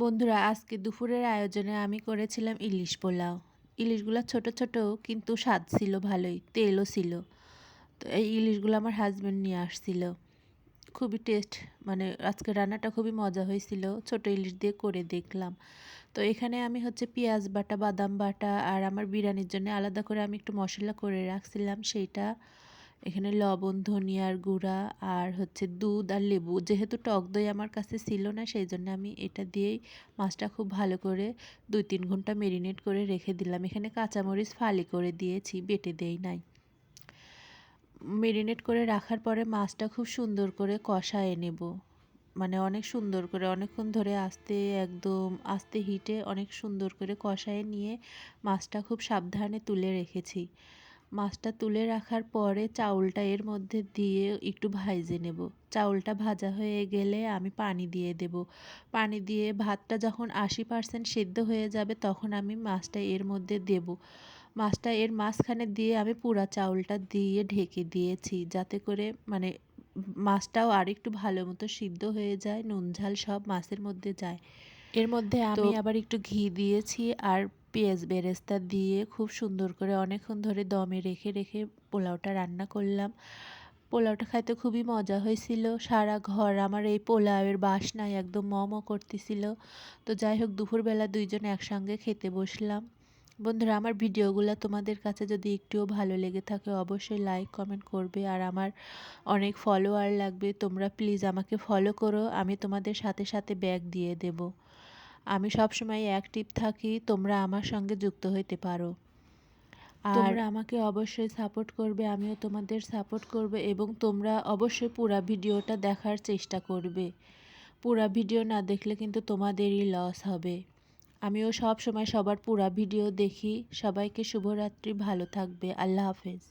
বন্ধুরা, আজকে দুপুরের আয়োজনে আমি করেছিলাম ইলিশ পোলাও। ইলিশগুলা ছোট ছোট, কিন্তু স্বাদ ছিল ভালোই, তেলও ছিল। তো এই ইলিশগুলো আমার হাজবেন্ড নিয়ে আসছিল। খুবই টেস্ট, মানে আজকে রান্নাটা খুবই মজা হয়েছিল। ছোট ইলিশ দিয়ে করে দেখলাম। তো এখানে আমি পেঁয়াজ বাটা, বাদাম বাটা আর আমার বিরিয়ানির জন্য আলাদা করে আমি একটু মশলা করে রাখছিলাম সেইটা। এখানে লবণ, ধনিয়ার গুঁড়া আর দুধ আর লেবু। যেহেতু টক দই আমার কাছে ছিল না, সেই জন্য আমি এটা দিয়েই মাছটা খুব ভালো করে 2-3 ঘন্টা মেরিনেট করে রেখে দিলাম। এখানে কাঁচামরিচ ফালি করে দিয়েছি, বেটে দেই নাই। মেরিনেট করে রাখার পরে মাছটা খুব সুন্দর করে কষায়ে নেব। মানে অনেক সুন্দর করে অনেকক্ষণ ধরে একদম আস্তে হিটে অনেক সুন্দর করে কষায়ে নিয়ে মাছটা খুব সাবধানে তুলে রেখেছি। মাছটা তুলে রাখার পরে চাউলটা এর মধ্যে দিয়ে একটু ভাইজে নেব। চাউলটা ভাজা হয়ে গেলে আমি পানি দিয়ে দেব। পানি দিয়ে ভাতটা যখন 80% সেদ্ধ হয়ে যাবে, তখন আমি মাছটা এর মধ্যে দেব। মাছটা এর মাঝখানে দিয়ে আমি পুরা চাউলটা দিয়ে ঢেকে দিয়েছি, যাতে করে মানে মাছটাও আর একটু ভালো মতো সিদ্ধ হয়ে যায়, নুন ঝাল সব মাছের মধ্যে যায়। এর মধ্যে আমি আবার একটু ঘি দিয়েছি আর পেঁয়াজ বেরেস্তা দিয়ে খুব সুন্দর করে অনেকক্ষণ ধরে দমে রেখে রেখে পোলাওটা রান্না করলাম। পোলাওটা খাইতে খুবই মজা হয়েছিল। সারা ঘর আমার এই পোলাওয়ের বাসনায় একদম ম করতেছিল। তো যাই হোক, দুপুরবেলা দুইজন একসঙ্গে খেতে বসলাম। বন্ধুরা, আমার ভিডিওগুলো তোমাদের কাছে যদি একটুও ভালো লেগে থাকে, অবশ্যই লাইক কমেন্ট করবে। আর আমার অনেক ফলোয়ার লাগবে, তোমরা প্লিজ আমাকে ফলো করো, আমি তোমাদের সাথে সাথে ব্যাগ দিয়ে দেব। আমি সবসময় অ্যাক্টিভ থাকি, তোমরা আমার সঙ্গে যুক্ত হইতে পারো। আর তোমরা আমাকে অবশ্যই সাপোর্ট করবে, আমিও তোমাদের সাপোর্ট করব। এবং তোমরা অবশ্যই পুরা ভিডিওটা দেখার চেষ্টা করবে। পুরা ভিডিও না দেখলে কিন্তু তোমাদেরই লস হবে। আমিও সব সময় সবার পুরা ভিডিও দেখি। সবাইকে শুভরাত্রি, ভালো থাকবে, আল্লাহ হাফেজ।